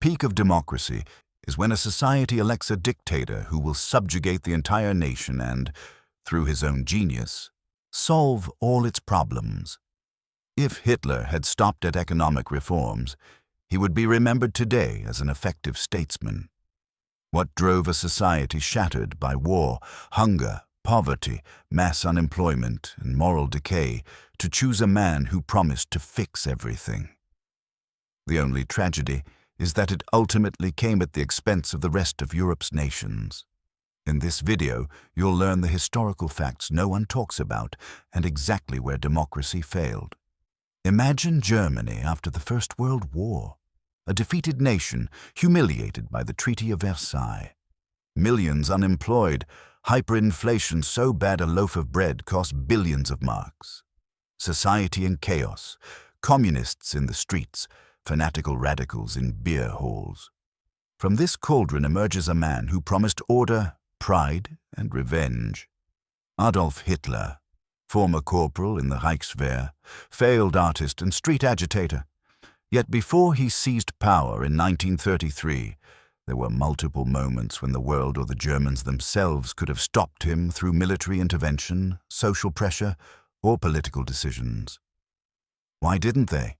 peak of democracy is when a society elects a dictator who will subjugate the entire nation and, through his own genius, solve all its problems. If Hitler had stopped at economic reforms, he would be remembered today as an effective statesman. What drove a society shattered by war, hunger, poverty, mass unemployment, and moral decay to choose a man who promised to fix everything? The only tragedy is that it ultimately came at the expense of the rest of Europe's nations. In this video, you'll learn the historical facts no one talks about and exactly where democracy failed. Imagine Germany after the First World War, a defeated nation humiliated by the Treaty of Versailles. Millions unemployed, hyperinflation so bad a loaf of bread cost billions of marks. Society in chaos, communists in the streets, fanatical radicals in beer halls. From this cauldron emerges a man who promised order, pride, and revenge. Adolf Hitler, former corporal in the Reichswehr, failed artist and street agitator. Yet before he seized power in 1933, there were multiple moments when the world or the Germans themselves could have stopped him through military intervention, social pressure, or political decisions. Why didn't they?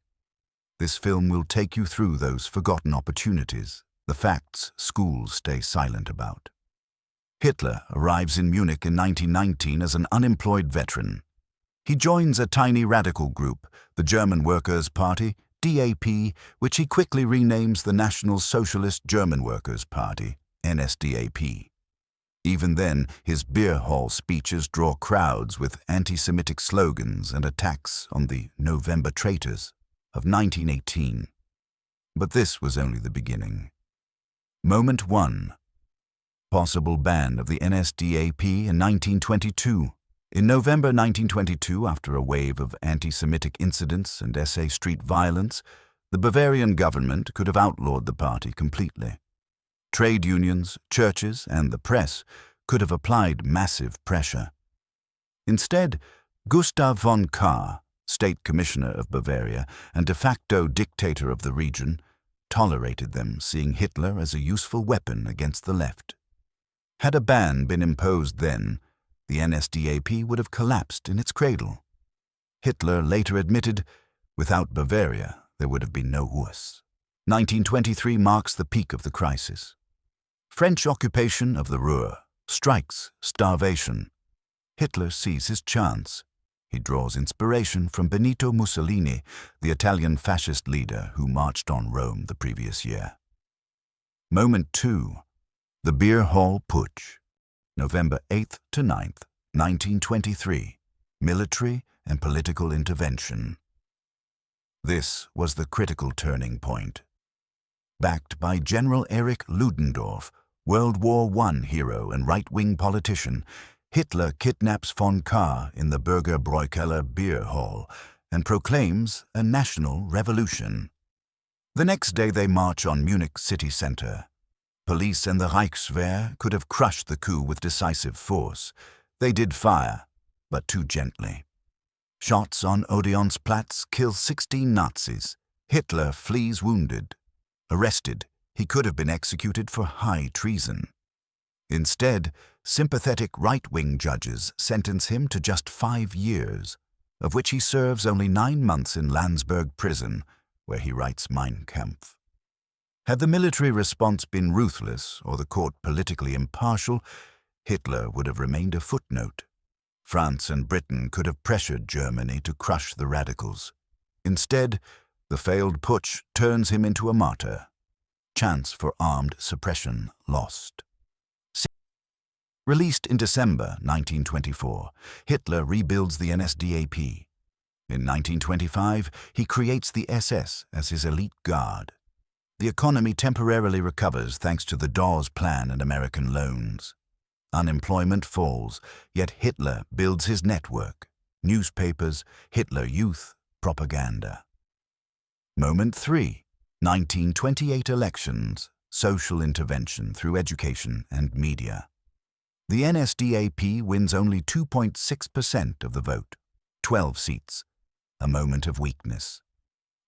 This film will take you through those forgotten opportunities, the facts schools stay silent about. Hitler arrives in Munich in 1919 as an unemployed veteran. He joins a tiny radical group, the German Workers' Party, DAP, which he quickly renames the National Socialist German Workers' Party, NSDAP. Even then, his beer hall speeches draw crowds with anti-Semitic slogans and attacks on the November traitors of 1918. But this was only the beginning. Moment 1. Possible ban of the NSDAP in 1922. In November 1922, after a wave of anti-Semitic incidents and SA street violence, the Bavarian government could have outlawed the party completely. Trade unions, churches, and the press could have applied massive pressure. Instead, Gustav von Kahr, State Commissioner of Bavaria and de facto dictator of the region, tolerated them, seeing Hitler as a useful weapon against the left. Had a ban been imposed then, the NSDAP would have collapsed in its cradle. Hitler later admitted, without Bavaria, there would have been no URSS. 1923 marks the peak of the crisis. French occupation of the Ruhr, strikes, starvation. Hitler sees his chance. He draws inspiration from Benito Mussolini, the Italian fascist leader who marched on Rome the previous year. Moment 2. The Beer Hall Putsch. November 8th to 9th, 1923. Military and political intervention. This was the critical turning point. Backed by General Erich Ludendorff, World War I hero and right-wing politician, Hitler kidnaps von Kahr in the Bürgerbräukeller beer hall and proclaims a national revolution. The next day they march on Munich city center. Police and the Reichswehr could have crushed the coup with decisive force. They did fire, but too gently. Shots on Odeonsplatz kill 16 Nazis. Hitler flees wounded. Arrested, he could have been executed for high treason. Instead, sympathetic right-wing judges sentence him to just 5 years, of which he serves only 9 months in Landsberg prison, where he writes Mein Kampf. Had the military response been ruthless or the court politically impartial, Hitler would have remained a footnote. France and Britain could have pressured Germany to crush the radicals. Instead, the failed putsch turns him into a martyr. Chance for armed suppression lost. Released in December 1924, Hitler rebuilds the NSDAP. In 1925, he creates the SS as his elite guard. The economy temporarily recovers thanks to the Dawes Plan and American loans. Unemployment falls, yet Hitler builds his network. Newspapers, Hitler Youth, propaganda. Moment 3. 1928 elections, social intervention through education and media. The NSDAP wins only 2.6% of the vote, 12 seats, a moment of weakness.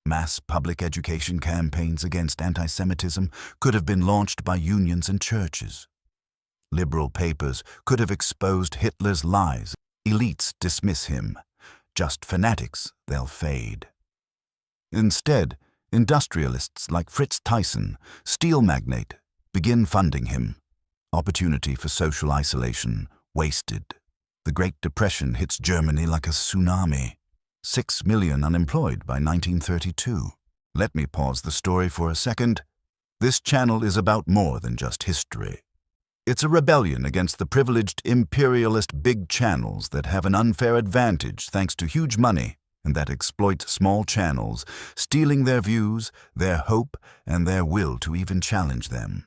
Mass public education campaigns against anti-Semitism could have been launched by unions and churches. Liberal papers could have exposed Hitler's lies. Elites dismiss him. Just fanatics, they'll fade. Instead, industrialists like Fritz Thyssen, steel magnate, begin funding him. Opportunity for social isolation wasted. The Great Depression hits Germany like a tsunami. 6 million unemployed by 1932. Let me pause the story for a second. This channel is about more than just history. It's a rebellion against the privileged imperialist big channels that have an unfair advantage thanks to huge money and that exploit small channels, stealing their views, their hope, and their will to even challenge them.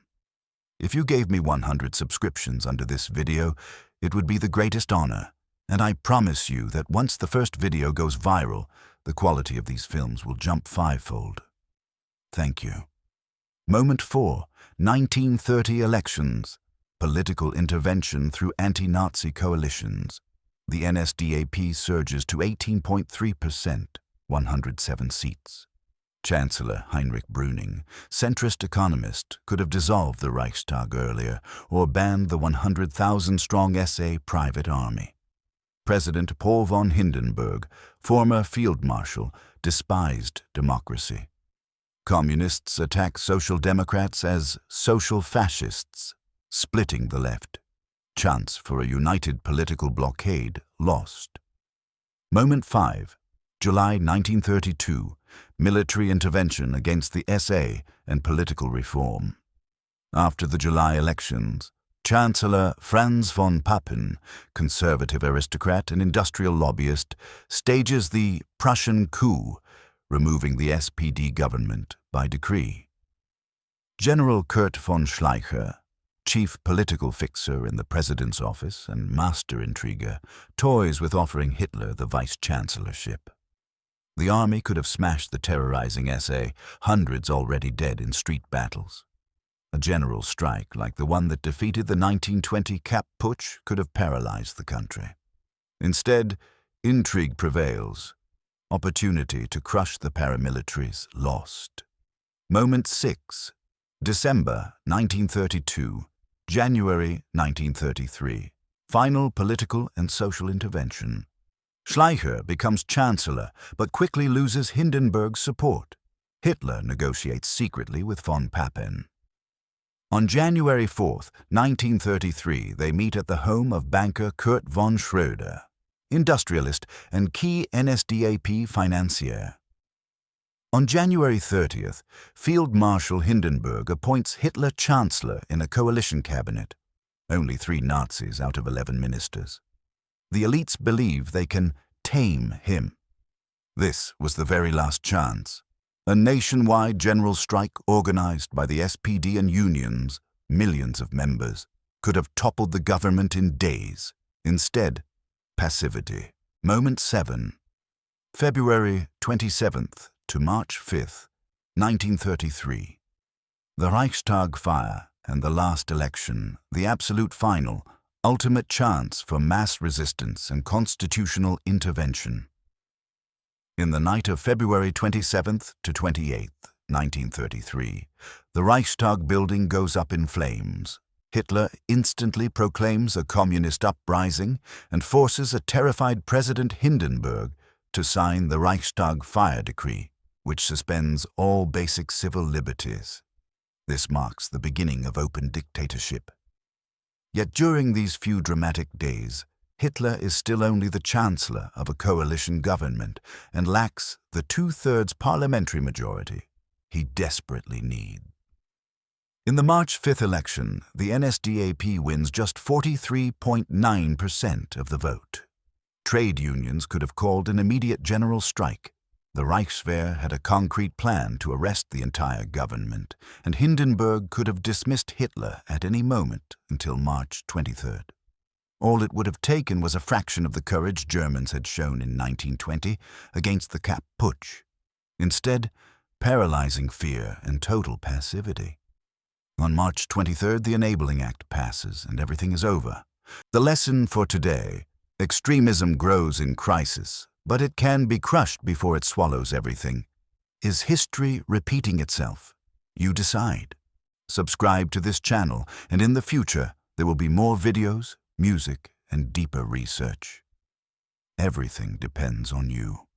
If you gave me 100 subscriptions under this video, it would be the greatest honor, and I promise you that once the first video goes viral, the quality of these films will jump 5-fold. Thank you. Moment 4, 1930 elections. Political intervention through anti-Nazi coalitions. The NSDAP surges to 18.3%, 107 seats. Chancellor Heinrich Brüning, centrist economist, could have dissolved the Reichstag earlier or banned the 100,000-strong SA private army. President Paul von Hindenburg, former field marshal, despised democracy. Communists attack social democrats as social fascists, splitting the left. Chance for a united political blockade lost. Moment 5, July 1932, military intervention against the SA and political reform. After the July elections, Chancellor Franz von Papen, conservative aristocrat and industrial lobbyist, stages the Prussian coup, removing the SPD government by decree. General Kurt von Schleicher, chief political fixer in the president's office and master intriguer, toys with offering Hitler the vice-chancellorship. The army could have smashed the terrorizing SA, hundreds already dead in street battles. A general strike like the one that defeated the 1920 Kapp Putsch could have paralyzed the country. Instead, intrigue prevails. Opportunity to crush the paramilitaries lost. Moment 6, December 1932, January 1933. Final political and social intervention. Schleicher becomes chancellor, but quickly loses Hindenburg's support. Hitler negotiates secretly with von Papen. On January 4, 1933, they meet at the home of banker Kurt von Schröder, industrialist and key NSDAP financier. On January 30th, Field Marshal Hindenburg appoints Hitler chancellor in a coalition cabinet, only 3 Nazis out of 11 ministers. The elites believe they can tame him. This was the very last chance. A nationwide general strike organized by the SPD and unions, millions of members, could have toppled the government in days. Instead, passivity. Moment 7, February 27th to March 5th, 1933. The Reichstag fire and the last election, the absolute final, ultimate chance for mass resistance and constitutional intervention. In the night of February 27th to 28th, 1933, the Reichstag building goes up in flames. Hitler instantly proclaims a communist uprising and forces a terrified President Hindenburg to sign the Reichstag fire decree, which suspends all basic civil liberties. This marks the beginning of open dictatorship. Yet during these few dramatic days, Hitler is still only the chancellor of a coalition government and lacks the 2/3 parliamentary majority he desperately needs. In the March 5th election, the NSDAP wins just 43.9% of the vote. Trade unions could have called an immediate general strike. The Reichswehr had a concrete plan to arrest the entire government, and Hindenburg could have dismissed Hitler at any moment until March 23rd. All it would have taken was a fraction of the courage Germans had shown in 1920 against the Kapp Putsch. Instead, paralyzing fear and total passivity. On March 23rd, the Enabling Act passes and everything is over. The lesson for today: extremism grows in crisis, but it can be crushed before it swallows everything. Is history repeating itself? You decide. Subscribe to this channel, and in the future, there will be more videos, music, and deeper research. Everything depends on you.